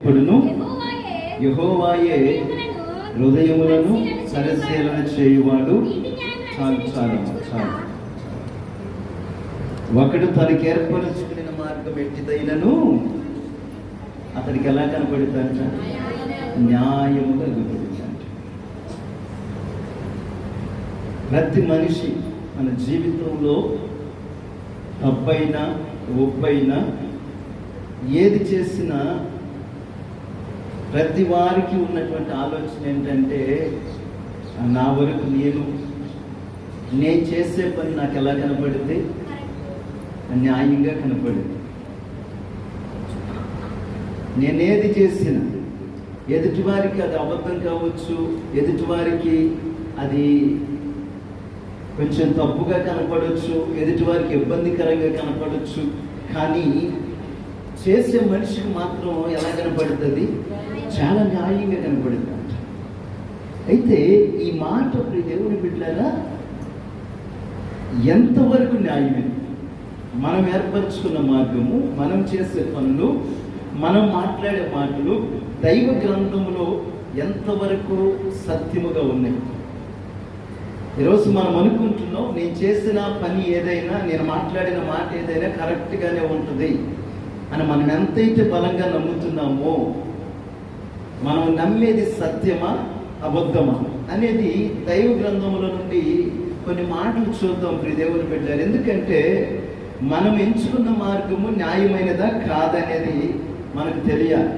ఇప్పుడును యెహోవాయే హృదయములను పరిశీలన చేయువాడు. చాలు చాలు చాలు. ఒకడు తనకి ఏర్పరచుకున్న మార్గం ఎట్టిదైనను అతడికి ఎలా కనపడుతుందంట? న్యాయముగా కనపడుతుందంట. ప్రతి మనిషి మన జీవితంలో తప్పైనా ఒప్పైనా ఏది చేసినా ప్రతి వారికి ఉన్నటువంటి ఆలోచన ఏంటంటే, నా వరకు నేను చేసే పని నాకు ఎలా కనపడింది? న్యాయంగా కనపడింది. నేనేది చేసిన ఎదుటివారికి అది అబద్ధం కావచ్చు, ఎదుటివారికి అది కొంచెం తప్పుగా కనపడవచ్చు, ఎదుటివారికి ఇబ్బందికరంగా కనపడవచ్చు, కానీ చేసే మనిషికి మాత్రం ఎలా కనపడుతుంది? చాలా న్యాయంగా కనపడుతుంది. అయితే ఈ మాట దేవుని బిడ్డలారా ఎంతవరకు న్యాయమే? మనం ఏర్పరచుకున్న మార్గము, మనం చేసే పనులు, మనం మాట్లాడే మాటలు దైవ గ్రంథములో ఎంతవరకు సత్యముగా ఉన్నాయి? ఈరోజు మనం అనుకుంటున్నాం, నేను చేసిన పని ఏదైనా, నేను మాట్లాడిన మాట ఏదైనా కరెక్ట్గానే ఉంటుంది అని మనం ఎంతైతే బలంగా నమ్ముతున్నామో, మనం నమ్మేది సత్యమా అబద్ధమా అనేది దైవ గ్రంథముల నుండి కొన్ని మాటలు చూద్దాం దేవుని బిడ్డలారా. ఎందుకంటే మనం ఎంచుకున్న మార్గము న్యాయమైనదా కాదనేది మనకు తెలియాలి.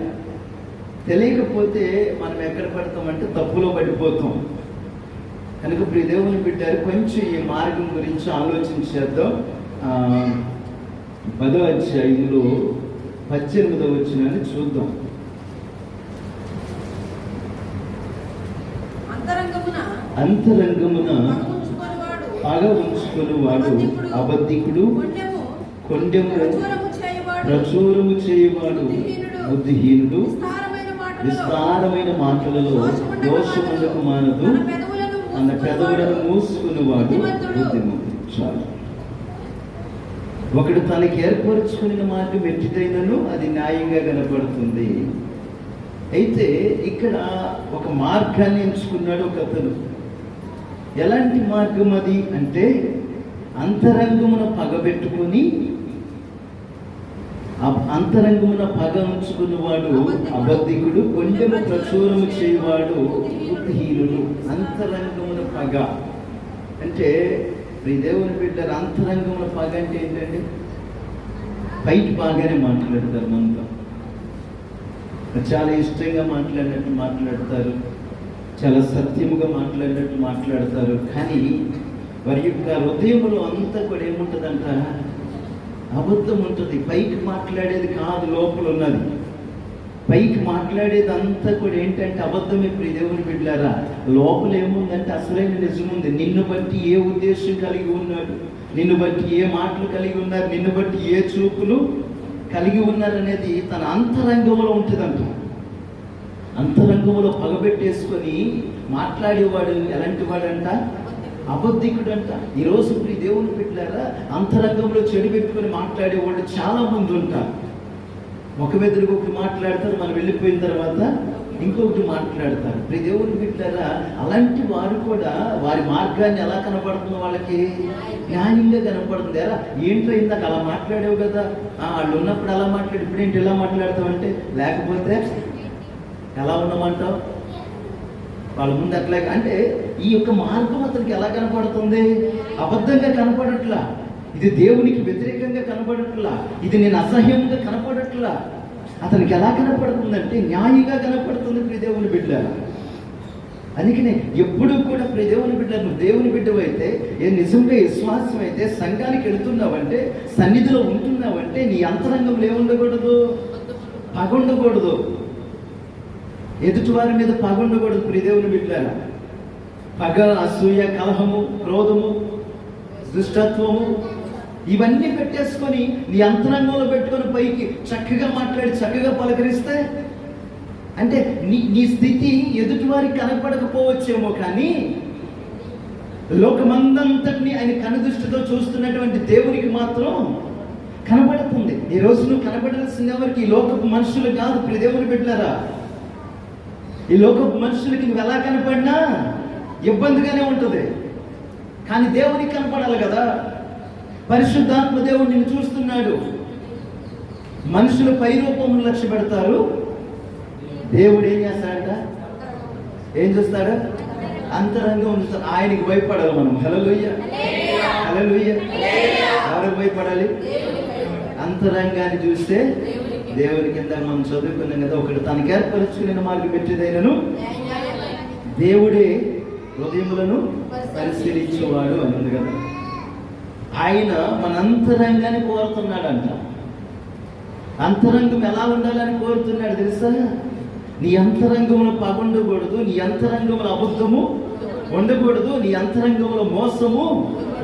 తెలియకపోతే మనం ఎక్కడ పడతామంటే తప్పులో పడిపోతాం. కనుక దేవుని బిడ్డలారా కొంచెం ఈ మార్గం గురించి ఆలోచించేద్దాం. 10వ అధ్యాయంలో 18వ వచనాన్ని చూద్దాం. అంతరంగమున పగ ఉంచుకొనివాడు అబద్ధికుడు, కొండెము ప్రచురము చేయవాడు, బుద్ధిహీనుడు, విస్తారమైన మాటలలో దోషములకు మానదు, అన్న పెదవులను మూసుకునేవాడు బుద్ధిమంతుడు. చాలు. ఒకడు తనకి ఏర్పరచుకున్న మార్గం ఎట్టిదైనను అది న్యాయంగా కనపడుతుంది. అయితే ఇక్కడ ఒక మార్గాన్ని ఎంచుకున్నాడు ఒక అతను. ఎలాంటి మార్గం అది అంటే, అంతరంగమున పగబెట్టుకుని అంతరంగమున పగ ఉంచుకున్నవాడు అబద్ధికుడు, కొండెము ప్రచురము చేయవాడు బుద్ధిహీనుడు. అంతరంగమున పగ అంటే దేవుని బిడ్డలు, అంతరంగమున పగ అంటే ఏంటంటే బయట బాగానే మాట్లాడతారు, మనతో చాలా ఇష్టంగా మాట్లాడినట్టు మాట్లాడతారు, చాలా సత్యముగా మాట్లాడినట్టు మాట్లాడతారు, కానీ వారి యొక్క హృదయంలో అంతా కూడా ఏముంటుందంట? అబద్ధం ఉంటుంది. పైకి మాట్లాడేది కాదు, లోపల ఉన్నది. పైకి మాట్లాడేది అంతా కూడా ఏంటంటే అబద్ధమే. దేవుని బిడ్డలారా, లోపల ఏముందంటే అసలైన నిజం ఉంది. నిన్ను బట్టి ఏ ఉద్దేశం కలిగి ఉన్నాడు, నిన్ను బట్టి ఏ మాటలు కలిగి ఉన్నారు, నిన్ను బట్టి ఏ చూపులు కలిగి ఉన్నారనేది తన అంతరంగంలో ఉంటుందంట. అంతరంగంలో పగబెట్టేసుకొని మాట్లాడేవాడు ఎలాంటి వాడంట? అబద్ధికుడంట. ఈరోజు దేవుని బిడ్డలారా, అంతరంగంలో చెడు పెట్టుకొని మాట్లాడేవాళ్ళు చాలా మంది ఉంటారు. ఒక మెదడుకు ఒకటి మాట్లాడతారు, మనం వెళ్ళిపోయిన తర్వాత ఇంకొకటి మాట్లాడతారు. దేవుని బిడ్డలారా, అలాంటి వారు కూడా వారి మార్గాన్ని ఎలా కనపడుతుంది? వాళ్ళకి న్యాయంగా కనపడుతుంది. ఎలా ఏంటో ఇందాక అలా మాట్లాడేవు కదా, వాళ్ళు ఉన్నప్పుడు అలా మాట్లాడి ఇప్పుడు ఏంటి ఎలా మాట్లాడతావు అంటే, లేకపోతే ఎలా ఉండమంటావు? వాళ్ళ ముందు అట్లా అంటే ఈ యొక్క మార్గం అతనికి ఎలా కనపడుతుంది? అబద్ధంగా కనపడట్లా, ఇది దేవునికి వ్యతిరేకంగా కనపడట్లా, ఇది నేను అసహ్యంగా కనపడట్లా. అతనికి ఎలా కనపడుతుందంటే న్యాయంగా కనపడుతుంది. దేవుని బిడ్డలారా, అందుకనే ఎప్పుడు కూడా దేవుని బిడ్డలు, నువ్వు దేవుని బిడ్డవైతే, నిజంగా విశ్వాసం అయితే, సంఘానికి వెళుతున్నావంటే, సన్నిధిలో ఉంటున్నావంటే నీ అంతరంగంలో ఏముండకూడదు? పగ ఉండకూడదు. ఎదుటివారి మీద పగ ఉండకూడదు. దేవుని బిడ్డలారా, పగ, అసూయ, కలహము, క్రోధము, దుష్టత్వము ఇవన్నీ పెట్టేసుకొని నీ అంతరంగంలో పెట్టుకొని పైకి చక్కగా మాట్లాడి చక్కగా పలకరిస్తే అంటే నీ స్థితి ఎదుటివారికి కనపడకపోవచ్చేమో, కానీ లోకమందంతటిని ఆయన కనుదృష్టితో చూస్తున్నటువంటి దేవునికి మాత్రం కనబడుతుంది. ఈ రోజు నువ్వు కనబడాల్సింది ఎవరికి? ఈ లోకపు మనుషులు కాదు ప్రియ దేవుని బిడ్డలారా. ఈ లోకపు మనుషులకి నువ్వు ఎలా కనపడినా ఇబ్బందిగానే ఉంటుంది. కానీ దేవునికి కనపడాలి కదా. పరిశుద్ధాత్మ దేవుడు నిన్ను చూస్తున్నాడు. మనుషులు పై రూపమును లక్ష్య పెడతారు, దేవుడు ఏం చేస్తాడట? ఏం చూస్తాడు? అంతరంగం చూస్తాడు. ఆయనకి భయపడాలి మనం. హల్లెలూయా, హల్లెలూయా. ఎవరికి భయపడాలి? అంతరంగాన్ని చూస్తే దేవుని కింద మనం చదువుకున్నాం కదా, ఒకటి తనకి ఏర్పరచుకునే మార్గం పెట్టేదైనను దేవుడే హృదయములను పరిశీలించేవాడు అని ఉంది కదా. ఆయన మన అంతరంగాన్ని కోరుతున్నాడంట. అంతరంగం ఎలా ఉండాలని కోరుతున్నాడు తెలుసా? నీ అంతరంగంలో పగ ఉండకూడదు, నీ అంతరంగంలో అబద్ధము ఉండకూడదు, నీ అంతరంగంలో మోసము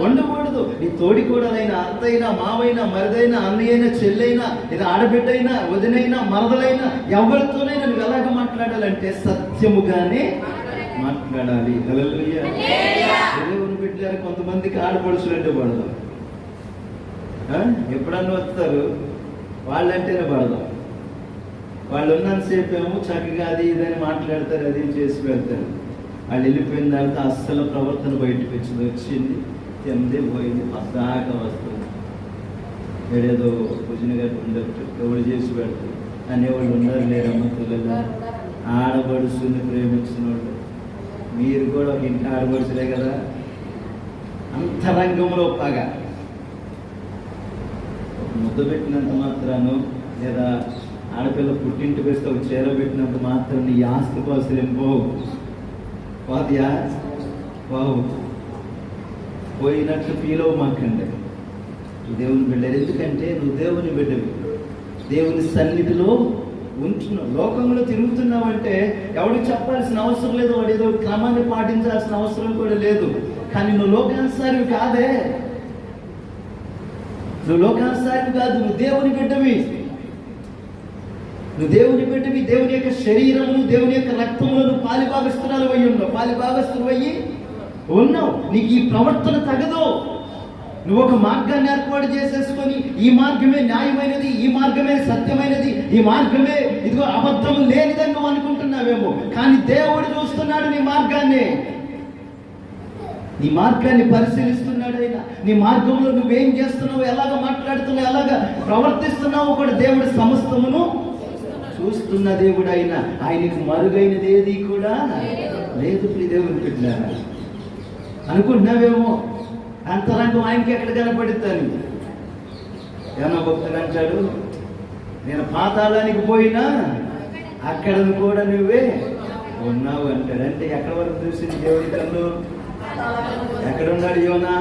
ఉండకూడదు. నీ తోడికోడలైన, అత్తైనా, మావైనా, మరిదైనా, అన్నయ్యైనా, చెల్లైనా, ఇది ఆడబిడ్డైనా, వదినైనా, మరదలైనా, ఎవరితోనైనా నువ్వు ఎలాగ మాట్లాడాలంటే సత్యముగానే మాట్లాడాలి. హల్లెలూయా. దేవుని బిడ్డలారా, కొంతమందికి ఆడపడుచులు అంటే పడదు. ఎప్పుడన్నా వస్తారు, వాళ్ళంటేనే పడదు. వాళ్ళు ఉన్నంతసేపు ఏమో చక్కగా అది ఇదని మాట్లాడతారు, అది చేసి పెడతారు. వాళ్ళు వెళ్ళిపోయిన తర్వాత అస్సలు ప్రవర్తన బయటకు వచ్చింది, తిందే పోయింది, పద్దాకా వస్తుంది. ఏడేదో భుజన గారు ఉండొచ్చు, ఎవరు చేసి పెడతారు అనేవాళ్ళు ఉన్నారు లేరమ్మ పిల్లలు. ఆడబడుసుని ప్రేమించిన వాళ్ళు మీరు కూడా ఒక ఇంటి ఆడబడుచులే కదా. అంతరంగంలో పగ. ఒక ముద్ద పెట్టినంత మాత్రాను, లేదా ఆడపిల్ల పుట్టింటికి వస్తే ఒక చీర పెట్టినంత మాత్రం నీ ఆస్తి పాస్తులేం పోదియా పోయినట్టు ఫీల్ అవ్వమాకండి దేవుని బిడ్డలు. ఎందుకంటే నువ్వు దేవుని బిడ్డవి, దేవుని సన్నిధిలో ఉంటున్నావు. లోకంలో తిరుగుతున్నావంటే ఎవరికి చెప్పాల్సిన అవసరం లేదు, వాడు ఏదో క్రమాన్ని పాటించాల్సిన అవసరం కూడా లేదు. కానీ నువ్వు లోకానుసారివి కాదే, నువ్వు లోకానుసారివి కాదు, నువ్వు దేవుని బిడ్డవి. నువ్వు దేవుని బిడ్డవి. దేవుని యొక్క శరీరము, దేవుని యొక్క రక్తములను పాలిభాగస్తురాలు అయ్యి ఉన్నావు, పాలిభాగస్తులు అయ్యి ఉన్నావు. నీకు ఈ ప్రవర్తన తగదు. నువ్వు ఒక మార్గాన్ని ఏర్పాటు చేసేసుకొని ఈ మార్గమే న్యాయమైనది, ఈ మార్గమే సత్యమైనది, ఈ మార్గమే ఇదిగో అబద్ధం లేనిదని నువ్వు అనుకుంటున్నావేమో. కానీ దేవుడు చూస్తున్నాడు నీ మార్గాన్ని, నీ మార్గాన్ని పరిశీలిస్తున్నాడు ఆయన. నీ మార్గంలో నువ్వేం చేస్తున్నావు, ఎలాగ మాట్లాడుతున్నావు, ఎలాగ ప్రవర్తిస్తున్నావు కూడా దేవుడి సమస్తమును చూస్తున్న దేవుడు ఆయన. ఆయనకు మరుగైనది ఏది కూడా లేదు. దేవుని బిడ్డలారా, అనుకుంటున్నావేమో అంతరంగం ఆయనకి ఎక్కడ కనపడుతుంది. ఏమన్నా భక్తుడు అంటాడు, నేను పాతాళానికి పోయినా అక్కడ కూడా నువ్వే ఉన్నావు అంటాడు. అంటే ఎక్కడ వరకు చూసింది దేవుడి కన్ను? ఎక్కడున్నాడు యోనా?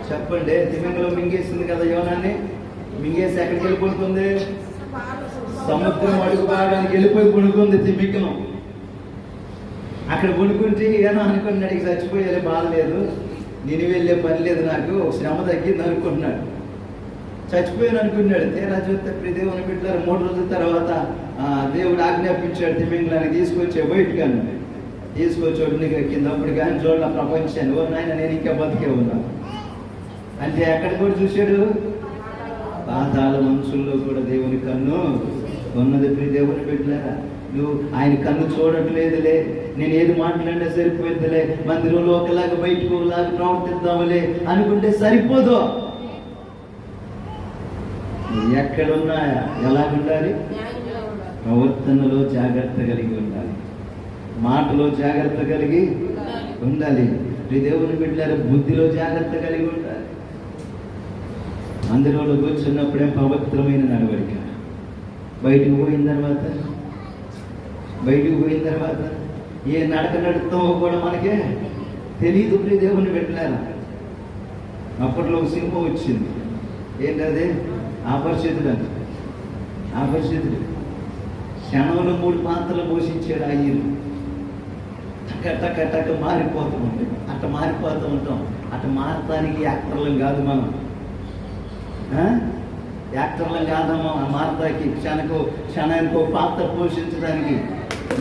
చెప్పండి. తిమింగలో మింగేసింది కదా యోనాన్ని. మింగేసి ఎక్కడికి వెళ్ళిపోతుంది? సముద్రం అడుగు భాగానికి వెళ్ళిపోయి పుణుకుంది తిమింగలం. అక్కడ పుణుకుంటే ఏమో అనుకున్నాడు, ఇక చచ్చిపోయాలి, బాధ లేదు, నేను వెళ్ళే పని లేదు, నాకు శ్రమ తగ్గింది అనుకున్నాడు. చచ్చిపోయాను అనుకున్నాడు. తీరా చూస్తే దేవుని బిడ్డలారా, 3 రోజుల తర్వాత దేవుడు ఆజ్ఞాపించాడు తిమింగలానికి తీసుకొచ్చే బయటకు తీసుకొచ్చాడు. నీకు కిందప్పుడు కానీ చూడాల ప్రపంచాన్ని. ఓ నాయన, నేను ఇంకా బతికే ఉన్నా అంటే ఎక్కడ కూడా చూశాడు? పాతాళ మనుషుల్లో కూడా దేవుని కన్ను ఉన్నది. దేవుని బిడ్డలారా, నువ్వు ఆయన కన్ను చూడట్లేదులే, నేను ఏది మాట్లాడినా సరిపోద్దులే, మందిరంలో ఒకలాగా బయటకు ఒకలాగా ప్రవర్తిద్దాములే అనుకుంటే సరిపోదు. ఎక్కడున్నా ఎలాగుండాలి? ప్రవర్తనలో జాగ్రత్త కలిగి ఉండాలి, మాటలో జాగ్రత్త కలిగి ఉండాలి. దేవుని బిడ్డలారా, బుద్ధిలో జాగ్రత్త కలిగి ఉండాలి. మందిరంలో కూర్చున్నప్పుడే పవిత్రమైన నడవడిక. బయటికి పోయిన తర్వాత ఏ నడక నడుస్తామో కూడా మనకే తెలియదు. దేవుని బిడ్డలారా, అప్పట్లో ఒక సినిమా వచ్చింది, ఏంటది? అపరిచితుడు అని. అపరిచితుడు క్షణంలో 3 పాత్రలు పోషించాడు. ఆ ఈరు టక మారిపోతూ ఉంటాం. అట్ట మారిపోతూ ఉంటాం. అట్ట మారటానికి యాక్టర్లం కాదు మనం, యాక్టర్లం కాదమ్మా. మారతాకి క్షణానికి ఒక పాత్ర పోషించడానికి.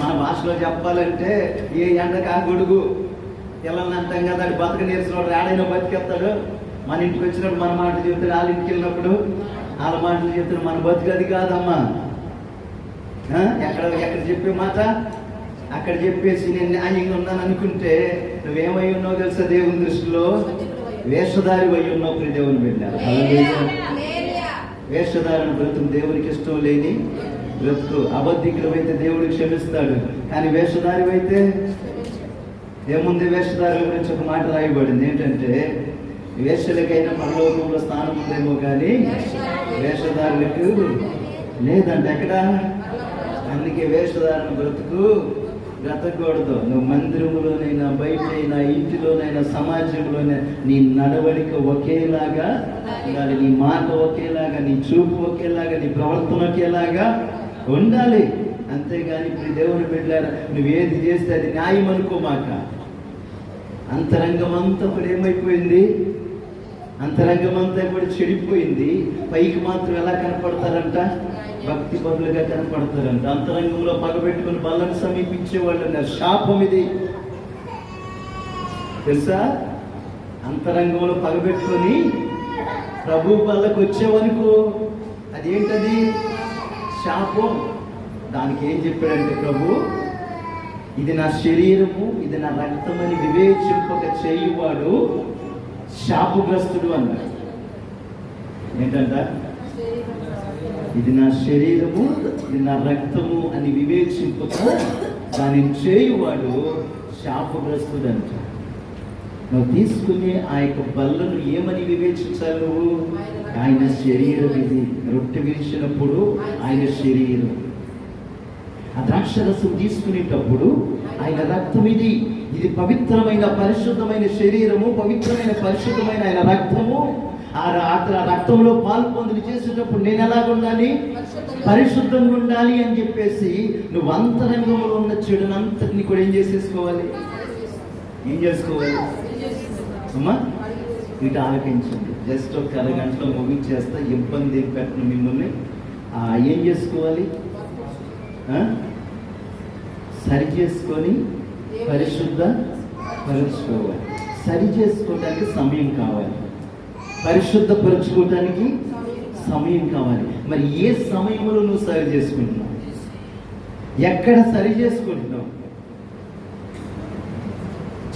మన భాషలో చెప్పాలంటే ఏ ఎండకు ఆ గొడుగు పిల్లల్ని అంటాం కదా, అది బతక నేర్చినప్పుడు ఆడైనా బతికేస్తాడు. మన ఇంటికి వచ్చినప్పుడు మన మాట చెబుతాడు, వాళ్ళ ఇంటికి వెళ్ళినప్పుడు వాళ్ళ మాటలు చెప్తున్న మన బతుకది కాదమ్మా. ఎక్కడ చెప్పే మాట అక్కడ చెప్పేసి నేను న్యాయంగా ఉన్నాను అనుకుంటే నువ్వేమై ఉన్నావు తెలుసా? దేవుని దృష్టిలో వేషధారి అయి ఉన్నావు. ప్రియ దేవుని బిడ్డ, వేషధారణ బ్రతుకు దేవునికి ఇష్టం లేని బ్రతుకు. అబద్ధికులమైతే దేవుడు క్షమిస్తాడు, కానీ వేషధారి అయితే ఏముంది? వేషధారుల గురించి ఒక మాట రాయబడింది ఏంటంటే, వేషలకైనా పరలోకంలో స్థానం ఉందేమో కానీ వేషధారులకు లేదంటే ఎక్కడ. అందుకే వేషధారణ బ్రతుకు బ్రతకూడదు. నువ్వు మందిరంలోనైనా, బయటైనా, ఇంటిలోనైనా, సమాజంలోనైనా నీ నడవడిక ఒకేలాగా ఉండాలి. నీ మాట ఒకేలాగా, నీ చూపు ఒకేలాగా, నీ ప్రవర్తన ఒకేలాగా ఉండాలి. అంతేగాని ఇప్పుడు దేవుని బిడ్డలారా, నువ్వేది చేస్తే అది న్యాయం అనుకోమాక. అంతరంగం అంతా ఇప్పుడు ఏమైపోయింది? అంతరంగం అంతా కూడా చెడిపోయింది. పైకి మాత్రం ఎలా కనపడతారంట? భక్తి పరులుగా కనపడతారంట. అంతరంగంలో పగబెట్టుకుని బల్లను సమీపించేవాళ్ళు అన్నారు. శాపం ఇది తెలుసా? అంతరంగంలో పగబెట్టుకొని ప్రభు బల్లకు వచ్చేవనుకో, అదేంటది? శాపం. దానికి ఏం చెప్పాడంటే ప్రభు, ఇది నా శరీరము, ఇది నా రక్తమని వివేచింపక చేయువాడు శాపగ్రస్తుడు అన్నాడు. ఏంటంట? ఇది నా శరీరము, ఇది నా రక్తము అని వివేచింపక దానిని చేయువాడు శాపగ్రస్తుడు అంట. నువ్వు తీసుకునే ఆ యొక్క బల్లను ఏమని వివేచించాలి? నువ్వు ఆయన శరీరం ఇది. రొట్టె విరిచినప్పుడు ఆయన శరీరం. ఆ ద్రాక్షరసం తీసుకునేటప్పుడు ఆయన రక్తం ఇది. ఇది పవిత్రమైన పరిశుద్ధమైన శరీరము, పవిత్రమైన పరిశుద్ధమైన ఆయన రక్తము. ఆ రక్తంలో పాలు పొందులు చేసేటప్పుడు నేను ఎలాగుండాలి? పరిశుద్ధంగా ఉండాలి అని చెప్పేసి నువ్వు అంతరంగంలో ఉన్న చెడునంతటిని కూడా ఏం చేసేసుకోవాలి? ఏం చేసుకోవాలి అమ్మా? వీటి ఆలకించండి. జస్ట్ ఒక అరగంటలో ముగించేస్తా, ఇబ్బంది పెట్టను మిమ్మల్ని. ఏం చేసుకోవాలి? సరి చేసుకొని పరిశుద్ధ పరుచుకోవాలి. సరి చేసుకోవడానికి సమయం కావాలి, పరిశుద్ధపరుచుకోవటానికి సమయం కావాలి. మరి ఏ సమయంలో నువ్వు సరి చేసుకుంటున్నావు? ఎక్కడ సరి చేసుకుంటున్నావు?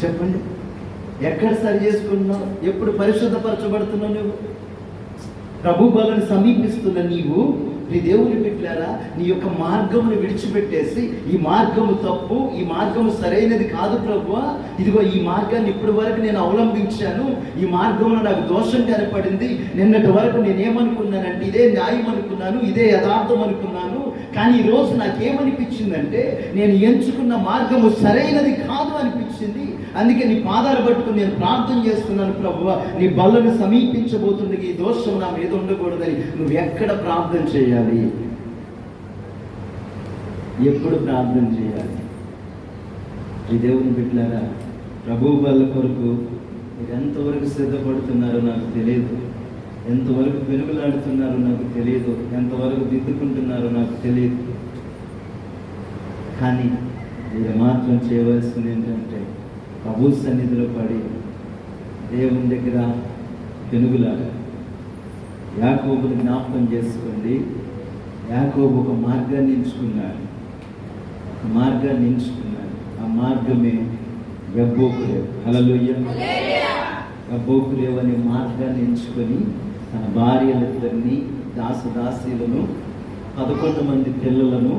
చెప్పండి. ఎక్కడ సరి చేసుకుంటున్నావు? ఎప్పుడు పరిశుద్ధపరచబడుతున్నావు? నువ్వు ప్రభు బలను సమీపిస్తున్న నీవు నీ దేవుని బిడ్డలారా, నీ యొక్క మార్గమును విడిచిపెట్టేసి ఈ మార్గము తప్పు, ఈ మార్గము సరైనది కాదు ప్రభువా, ఇదిగో ఈ మార్గాన్ని ఇప్పటి వరకు నేను అవలంబించాను, ఈ మార్గంలో నాకు దోషం కనపడింది, నిన్నటి వరకు నేనేమనుకున్నానంటే ఇదే న్యాయం అనుకున్నాను, ఇదే యథార్థం అనుకున్నాను, కానీ ఈరోజు నాకేమనిపించిందంటే నేను ఎంచుకున్న మార్గము సరైనది కాదు అనిపించింది. అందుకే నీ పాదాలు పట్టుకుని నేను ప్రార్థన చేస్తున్నాను ప్రభువా, నీ బల్లను సమీపించబోతుండే ఈ దోషం నా మీద ఉండకూడదని నువ్వు ఎక్కడ ప్రార్థన చేయాలి? ఎప్పుడు ప్రార్థన చేయాలి? ఈ దేవుని బిడ్డలారా, ప్రభు బల్ల కొరకు మీరు ఎంతవరకు సిద్ధపడుతున్నారో నాకు తెలియదు, ఎంతవరకు వెలుగులాడుతున్నారో నాకు తెలియదు, ఎంతవరకు దిద్దుకుంటున్నారో నాకు తెలియదు. కానీ మీరు మాత్రం చేయవలసింది ఏంటంటే ప్రభు సన్నిధిలో పడి దేవుని దగ్గర వెలుగులాడాలి. యాకోబుని జ్ఞాపకం చేసుకోండి. యాకోబు ఒక మార్గాన్ని ఎంచుకున్నాడు. ఆ మార్గమే యబ్బోకురేవు. హల్లెలూయా. యబ్బోకురేవు అనే మార్గాన్ని ఎంచుకొని తన భార్యలిద్దరిని, దాసదాసీలను, 11 మంది పిల్లలను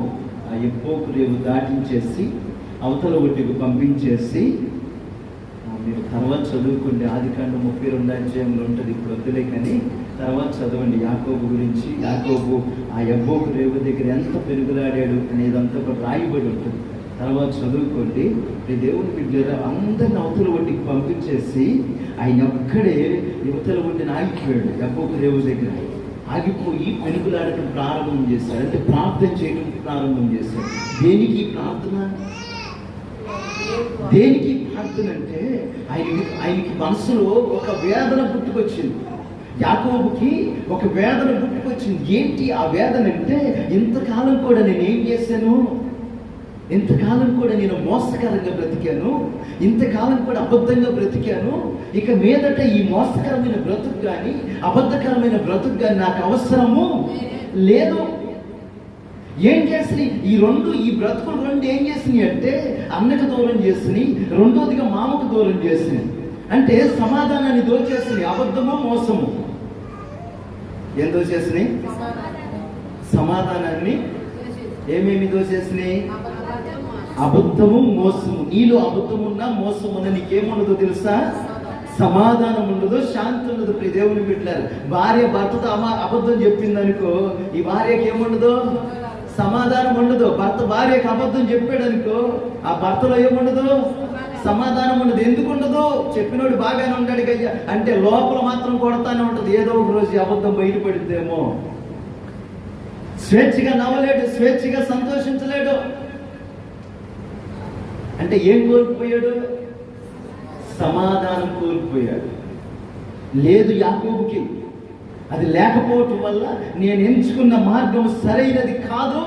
ఆ యబ్బోకురేవు దాటించేసి అవతల ఒడ్డుకు పంపించేసి, మీరు తర్వాత చదువుకోండి, ఆదికాండం 32వ అధ్యాయంలో ఉంటుంది, ఇప్పుడు వద్దులే కానీ తర్వాత చదవండి యాకోబు గురించి. యాకోబు ఆ యబ్బోకురేవు దగ్గర ఎంత పెరుగులాడాడు అనేదంతా కూడా రాయబడి ఉంటుంది, తర్వాత చదువుకోండి. దేవుని బిడ్డలు అందరిని అవతల ఒడ్డుకి పంపించేసి ఆయన ఒక్కడే యువతల ఒడ్డుని ఆగిపోయాడు. యబ్బోకురేవు దగ్గర ఆగిపోయి పెనుగులాడటం ప్రారంభం చేశాడు. అంటే ప్రార్థన చేయడం ప్రారంభం చేశాడు. దేనికి ప్రార్థన? దేనికి ప్రార్థన అంటే ఆయనకి మనసులో ఒక వేదన పుట్టుకొచ్చింది. యాకోబుకి ఒక వేదన పుట్టుకొచ్చింది. ఏంటి ఆ వేదన అంటే, ఇంతకాలం కూడా నేనేం చేశాను? ఇంతకాలం కూడా నేను మోసకరంగా బ్రతికాను, ఇంతకాలం కూడా అబద్ధంగా బ్రతికాను, ఇక మీదట ఈ మోసకరమైన బ్రతుకు కానీ అబద్ధకరమైన బ్రతుకు కానీ నాకు అవసరము లేదు. ఏం చేసినాయి ఈ బ్రతుకులు రెండు ఏం చేసినాయి అంటే అన్నకు దూరం చేసినాయి, రెండోదిగా మామకు దూరం చేసినాయి. అంటే సమాధానాన్ని దోచేసినాయి, అబద్ధము మోసము. ఏం దోచేసినాయి? సమాధానాన్ని. ఏమేమి దోచేసినాయి? అబద్ధము మోసము. నీలో అబద్ధం ఉన్నా మోసం ఉన్నా నీకేముండదో తెలుసా? సమాధానం ఉండదు, శాంతి ఉండదు. ప్రియ దేవుని బిడ్డలారా, భార్య భర్తతో అబద్ధం చెప్పింది అనుకో, ఈ భార్యకి ఏముండదు? సమాధానం ఉండదు. భర్త భార్యకి అబద్ధం చెప్పాడు అనుకో, ఆ భర్తలో ఏముండదు? సమాధానం ఉండదు. ఎందుకు ఉండదు? చెప్పినోడు బాగానే ఉంటాడు కయ్యా అంటే లోపల మాత్రం కొడతానే ఉంటుంది. ఏదో ఒక రోజు అబద్ధం బయటపడిద్దేమో. స్వేచ్ఛగా నవ్వలేడు, స్వేచ్ఛగా సంతోషించలేడు. అంటే ఏం కోల్పోయాడు? సమాధానం కోల్పోయాడు. లేదు యాకోబుకి. అది లేకపోవటం వల్ల నేను ఎంచుకున్న మార్గం సరైనది కాదు,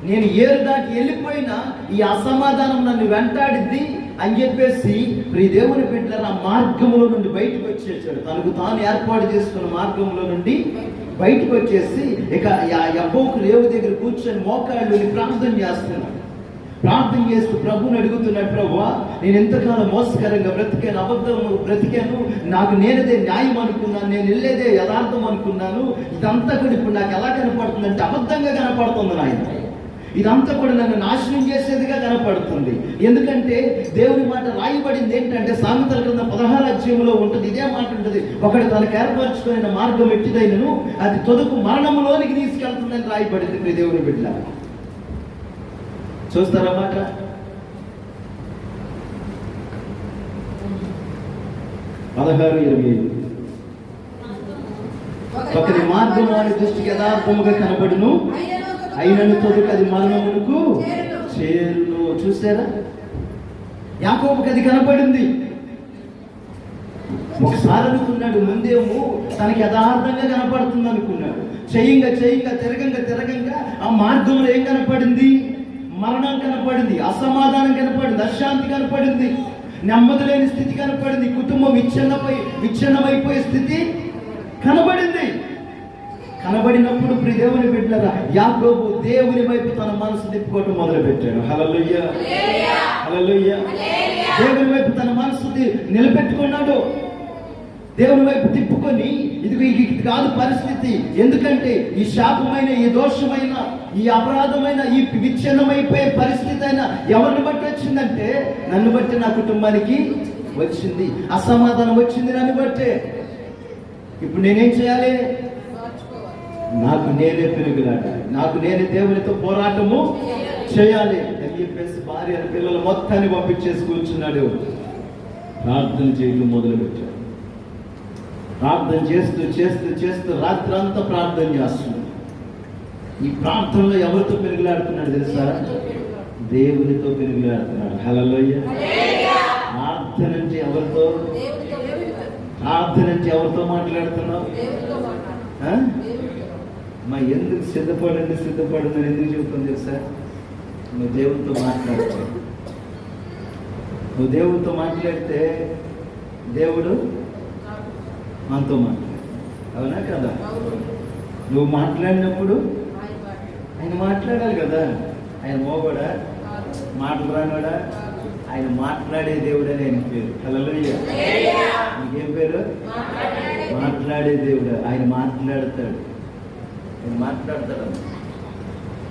నేను ఏరు దాటి వెళ్ళిపోయినా ఈ అసమాధానం నన్ను వెంటాడిద్ది అని చెప్పేసి ప్రియ దేవుని బిడ్డలారా ఆ మార్గంలో నుండి బయటకు వచ్చేసాడు. తనకు తాను ఏర్పాటు చేసుకున్న మార్గంలో నుండి బయటకు వచ్చేసి ఇక యబ్బోకు రేవు దగ్గర కూర్చొని మోకాళ్ళు ప్రార్థన చేస్తున్నాడు. ప్రార్థన చేస్తూ ప్రభువుని అడుగుతున్నాడు, ప్రభువా నేను ఎంతకాలం మోసకరంగా బ్రతికాను, అబద్ధం బ్రతికాను, నాకు నేనదే న్యాయం అనుకున్నాను, నేను వెళ్ళేదే యథార్థం అనుకున్నాను, ఇదంతా కూడా ఇప్పుడు నాకు ఎలా కనపడుతుందంటే అబద్ధంగా కనపడుతుంది నాయన. ఇదంతా కూడా నన్ను నాశనం చేసేదిగా కనపడుతుంది. ఎందుకంటే దేవుని మాట రాయబడింది ఏంటంటే సామెతల గ్రంథం 16వ అధ్యాయంలో ఉంటుంది, ఇదే మాట ఉంటుంది, ఒకడు తనకు ఏర్పరచుకున్న మార్గం ఎట్టిదైనను అది తొదుకు మరణంలోనికి తీసుకెళ్తుందని రాయబడింది. ప్రియ దేవుని బిడ్డ చూస్తారా మాట? ఒకరి మార్గం వారి దృష్టికి యథార్థముగా కనబడును, అయినను తొదుకు అది మరణమునకు చేరును. చూసారా? యాకోబుకి అది కనపడింది. ఒకసారి అనుకున్నాడు, ముందేమో తనకి యథార్థంగా కనపడుతుంది అనుకున్నాడు. చేయంగా తిరగంగా ఆ మార్గంలో ఏం కనపడింది? మరణం కనపడింది, అసమాధానం కనపడింది, అశాంతి కనపడింది, నెమ్మది లేని స్థితి కనపడింది, కుటుంబం విచ్ఛిన్నమైపోయే స్థితి కనబడింది. కనబడినప్పుడు ప్రియ దేవుని బిడ్డలారా యాకోబు దేవుని వైపు తన మనసు తిప్పుకోవటం మొదలు పెట్టాడు. హల్లెలూయా, హల్లెలూయా. దేవుని వైపు తన మనసు నిలబెట్టుకున్నాడు. దేవుని వైపు తిప్పుకొని ఇది కాదు పరిస్థితి, ఎందుకంటే ఈ శాపమైన, ఈ దోషమైన, ఈ అపరాధమైన, ఈ విచ్ఛిన్నమైపోయే పరిస్థితి అయినా ఎవరిని బట్టి వచ్చిందంటే నన్ను బట్టి నా కుటుంబానికి వచ్చింది. అసమాధానం వచ్చింది నన్ను బట్టే. ఇప్పుడు నేనేం చేయాలి? నాకు నేనే పెరుగులాడాలి, నాకు నేనే దేవునితో పోరాటము చేయాలి అని చెప్పేసి భార్య పిల్లలు మొత్తాన్ని పంపించేసి కూర్చున్నాడు. ప్రార్థన చేయడం మొదలు పెట్టాడు. ప్రార్థన చేస్తూ రాత్రి అంతా ప్రార్థన చేస్తున్నాడు. ఈ ప్రార్థనలో ఎవరితో పెరుగులాడుతున్నాడు తెలుసా? దేవునితో పెరుగులాడుతున్నాడు. హల్లెలూయా. ప్రార్థన అంటే ఎవరితో? ప్రార్థన అంటే ఎవరితో మాట్లాడుతున్నావు? మా ఎందుకు సిద్ధపడండి అని ఎందుకు చెబుతాను తెలుసా? నువ్వు దేవునితో మాట్లాడతావు. నువ్వు దేవుడితో మాట్లాడితే దేవుడు మనతో మాట్లాడు. అవునా కదా? నువ్వు మాట్లాడినప్పుడు ఆయన మాట్లాడాలి కదా. ఆయన మోగోడా, మాటలు రానోడా? ఆయన మాట్లాడే దేవుడని ఆయన పేరు. హల్లెలూయా. నీకేం పేరు? మాట్లాడే దేవుడు. ఆయన మాట్లాడతాడు.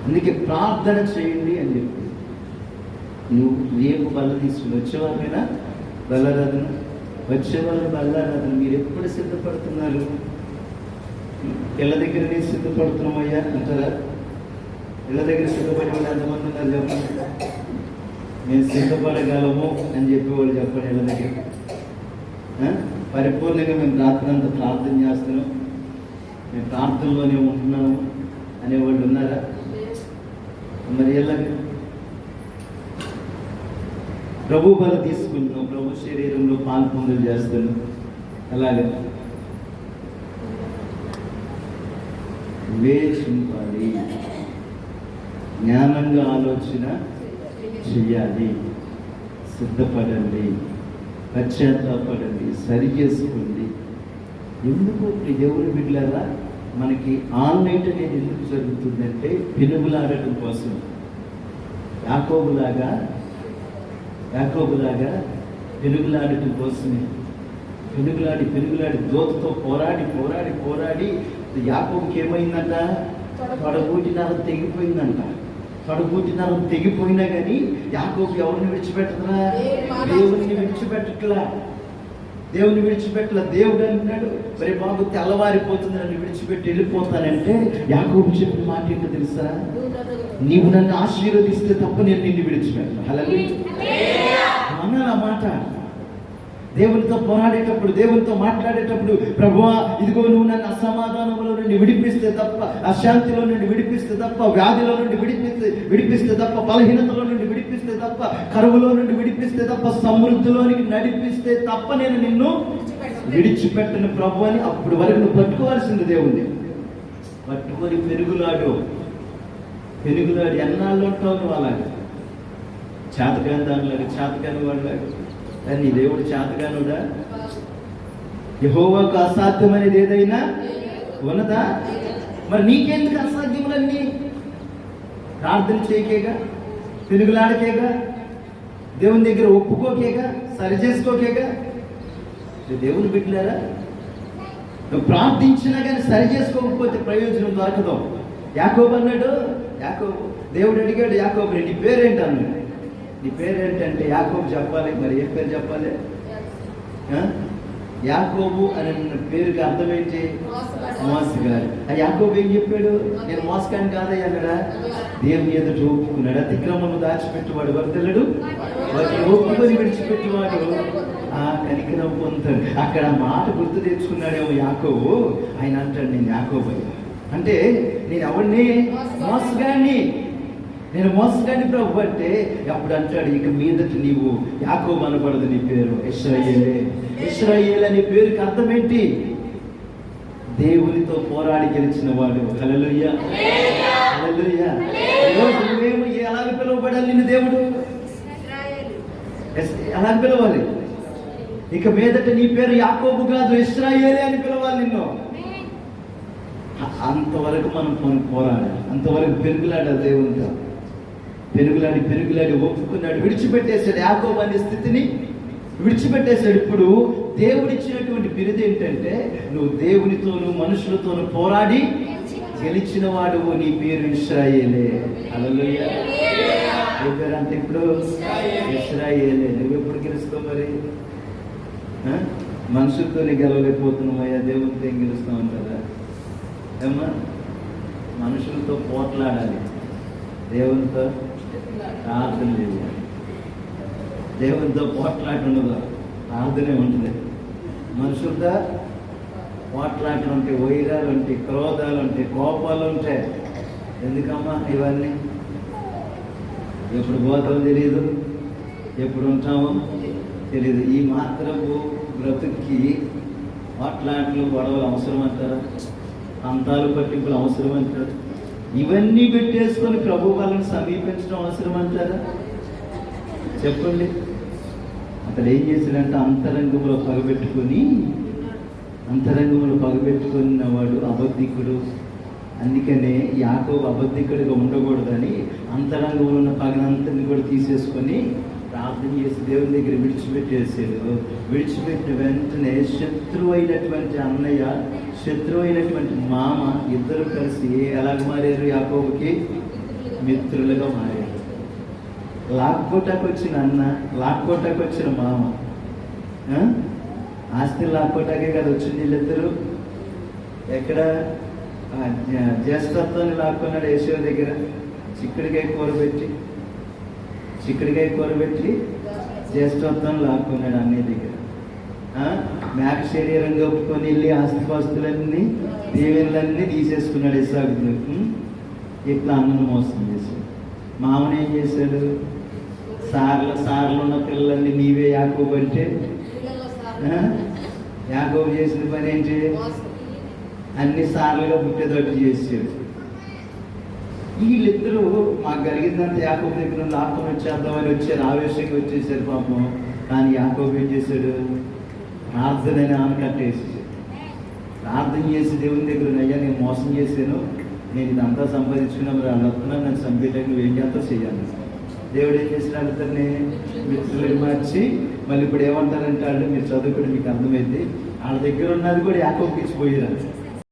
అందుకే ప్రార్థన చేయండి అని చెప్పి. నువ్వు రేపు బల్ల తీసుకుని వచ్చేవాళ్ళైనా బల్లరాధన, వచ్చేవాళ్ళు బల్లరాధన. మీరు ఎప్పుడు సిద్ధపడుతున్నారు? ఇళ్ళ దగ్గర నేను సిద్ధపడుతున్నామయ్యా అంటారా? ఇళ్ళ దగ్గర సిద్ధపడే వాళ్ళు ఎంతమంది ఉన్నారు చెప్పండి? మేము సిద్ధపడగలము అని చెప్పేవాళ్ళు చెప్పండి. ఇళ్ళ దగ్గర పరిపూర్ణంగా మేము రాత్రి అంతా ప్రార్థన చేస్తున్నాం, మేము ప్రార్థనలోనే ఉంటున్నాము అనేవాళ్ళు ఉన్నారా? మరి ఎలాగ ప్రభు బల తీసుకుంటున్నాం, ప్రభు శరీరంలో పాల్పొందులు చేస్తున్నాం. అలాగే వేచింపాలి, జ్ఞానంగా ఆలోచన చెయ్యాలి. సిద్ధపడండి, పశ్చాత్తాపడండి, సరి చేసుకోండి. ఎందుకు దేవుని బిడ్డలారా మనకి ఆన్లైన్ అనేది ఎందుకు జరుగుతుందంటే పెనుగులాడటం కోసం. యాకోబులాగా పెనుగులాడటం కోసమే. పెనుగులాడి దోతతో పోరాడి యాకోబుకి ఏమైందంట? తొడగూటి నరం తెగిపోయిందంట. తొడగూటి నరం తెగిపోయినా కానీ యాకోబు ఎవరిని విడిచిపెట్టదురా? దేవుని విడిచిపెట్టట్లా. దేవుడు అంటున్నాడు, మరి బాబు తెల్లవారిపోతుంది, నన్ను విడిచిపెట్టి వెళ్ళిపోతానంటే యాకోబు చెప్పిన మాట ఏంటో తెలుసా? నీవు నన్ను ఆశీర్వదిస్తే తప్ప నేను నిన్ను విడిచిపెట్టను. హల్లెలూయా అన్నాను ఆ మాట. దేవునితో పోరాడేటప్పుడు, దేవునితో మాట్లాడేటప్పుడు, ప్రభువా ఇదిగో నువ్వు నన్ను అసమాధానంలో నుండి విడిపిస్తే తప్ప, అశాంతిలో నుండి విడిపిస్తే తప్ప, వ్యాధిలో నుండి విడిపిస్తే తప్ప, బలహీనతలో నుండి విడిపిస్తే తప్ప, కరువులో నుండి విడిపిస్తే తప్ప, సమృద్ధిలోనికి నడిపిస్తే తప్ప నేను నిన్ను విడిచిపెట్టను ప్రభు అని అప్పుడు వరకు నువ్వు పట్టుకోవాల్సింది దేవుణ్ణి. పట్టుకొని పెనుగులాడు ఎన్నాళ్ళు ఉంటావు నువ్వు అలాగే? చేతకాని దానిలాగా, చేతకాని వాడిలాగా. నీ దేవుడు చేతగానుడా? యెహోవాకు అసాధ్యం అనేది ఏదైనా ఉన్నదా? మరి నీకెందుకు అసాధ్యములన్నీ? ప్రార్థన చేయకేగా, పెనుగులాడకేగా, దేవుని దగ్గర ఒప్పుకోకేగా, సరి చేసుకోకేగా. దేవుని బిడ్డలారా, నువ్వు ప్రార్థించినా కానీ సరి చేసుకోకపోతే ప్రయోజనం దొరకదు. యాకోబు అన్నాడు, దేవుడు అడిగాడు యాకోబు, నీ పేరేంటి అన్నాడు. నీ పేరేంటంటే యాకోబు చెప్పాలి. మరి ఏం పేరు చెప్పాలి? యాకోబు అనే పేరుకి అర్థం ఏంటి? మోసగాడు. ఆ యాకోబు ఏం చెప్పాడు? నేను మోసగాడిని కాదయ్యా అన్నాడా? దేవుని ఎదుట ఒప్పుకున్నాడు. అతిక్రమము దాచిపెట్టువాడు వర్దలడు, వాటిని ఒప్పుకొని విడిచిపెట్టువాడు ఆ కనికరం పొందుతాడు. అక్కడ మాట గుర్తు తెచ్చుకున్నాడేమో యాకోబు. ఆయన అంటాడు, నేను యాకోబు అయ్యా అంటే నేను ఎవరిని? మోసగాడిని ప్రభు అంటే. అప్పుడు అంటాడు, ఇక మీదట నీవు యాకోబు అనబడదు, నీ పేరు ఇశ్రాయేలు అనే పేరుకి అర్థం ఏంటి? దేవునితో పోరాడి గెలిచిన వాడు. హల్లెలూయా. నువ్వేమో ఎలాగ పిలువబడాలి? నిన్ను దేవుడు ఎలాగ పిలవాలి? ఇక మీదట నీ పేరు యాకోబు కాదు, ఇశ్రాయేలే అని పిలవాలి నిన్ను. అంతవరకు మనం పోరాడాలి, అంతవరకు పెరుగులాడాలి దేవునితో. పెరుగులాడి ఒప్పుకున్నాడు, విడిచిపెట్టేశాడు. యాకోబు అనే స్థితిని విడిచిపెట్టేశాడు. ఇప్పుడు దేవుడిచ్చినటువంటి బిరుదు ఏంటంటే, నువ్వు దేవునితోనూ మనుషులతోనూ పోరాడి గెలిచిన వాడు, నీ పేరు ఇశ్రాయేలే. హల్లెలూయా. ఏ పేరు అంటే ఇప్పుడు? ఇశ్రాయేలే. నువ్వు ఎప్పుడు గెలుస్తావు మరి? మనుషులతోనే గెలవలేకపోతున్నావయ్యా, దేవునితో ఏం గెలుస్తావు అంటారా? ఏమ్మా, మనుషులతో పోట్లాడాలి, దేవునితో ప్రార్థన చేయాలి. దేవునితో పోట్లాట ఉండదు, ప్రార్థనే ఉంటుంది. మనుషులతో పోట్లాటలు ఉంటాయి, వైరాలు ఉంటాయి, క్రోధాలు ఉంటాయి, కోపాలు ఉంటాయి. ఎందుకమ్మా ఇవన్నీ? ఎప్పుడు పోతామో తెలియదు, ఎప్పుడు ఉంటామో తెలియదు. ఈ మాత్రపు బ్రతుక్కి పోట్లాటలు, గొడవలు అవసరం అంటారా? అంతాలు పట్టింపులు అవసరం అంటారు? ఇవన్నీ పెట్టేసుకొని ప్రభు వాళ్ళని సమీపించడం అవసరం అంటారా? చెప్పండి. అతడు ఏం చేశాడంటే అంతరంగంలో పగబెట్టుకున్న వాడు అబద్ధికుడు. అందుకనే యాకోబు అబద్ధికుడిగా ఉండకూడదని అంతరంగంలో ఉన్న పగనంతని కూడా తీసేసుకొని ప్రార్థన చేసి దేవుని దగ్గర విడిచిపెట్టేసాడు. విడిచిపెట్టిన వెంటనే శత్రువు అయినటువంటి అన్నయ్య, శత్రువు అయినటువంటి మామ ఇద్దరు కలిసి ఎలాగ మారారు? యాకోబుకి మిత్రులుగా మారారు. లాక్కోటాకు వచ్చిన అన్న, లాక్కోటాకు వచ్చిన మామ, ఆస్తి లాక్కోటాకే కదా వచ్చింది వీళ్ళిద్దరు. ఎక్కడ? జ్యేష్ఠత్వాన్ని లాక్కున్నాడు యేషో దగ్గర. చిక్కుడికాయ కూర పెట్టి జ్యేష్ఠత్వాన్ని లాక్కున్నాడు అన్నయ్య దగ్గర. మేక శరీరం కప్పుకొని వెళ్ళి ఆస్తిపాస్తులన్నీ, దీవెనలన్నీ తీసేసుకున్నాడు ఇస్సాకు. ఇట్లా అన్నను మోసం చేశాడు. మామని ఏం చేశాడు? సార్లు ఉన్న పిల్లల్ని నీవే యాకోబు అంటే, యాకోబు చేసిన పని ఏంటి? అన్ని సార్లుగా పుట్టేటట్టు చేసాడు. వీళ్ళిద్దరూ మాకు కలిగిందంటే యాకోబు దగ్గర లాక్కొని వచ్చేద్దామని వచ్చారు, ఆవేశంగా వచ్చేసారు పాపం. కానీ యాకోబు ఏం చేశాడు? ప్రార్థనని ఆనకట్టేసేసాడు. ప్రార్థన చేసి దేవుని దగ్గర, అయ్యా నేను మోసం చేశాను, నేను ఇదంతా సంపాదించుకున్నా, మరి వాళ్ళు వస్తున్నాను, నన్ను చంపేటట్టు నువ్వు ఏం చేస్తా చేయాలి. దేవుడు ఏం చేసినాడు? అతన్ని మిత్రులను మార్చి మళ్ళీ ఇప్పుడు ఏమంటారంటే వాళ్ళు, మీరు చదువుకుని మీకు అర్థమైంది, వాళ్ళ దగ్గర ఉన్నది కూడా యాకోబుకి ఇచ్చిపోయారు.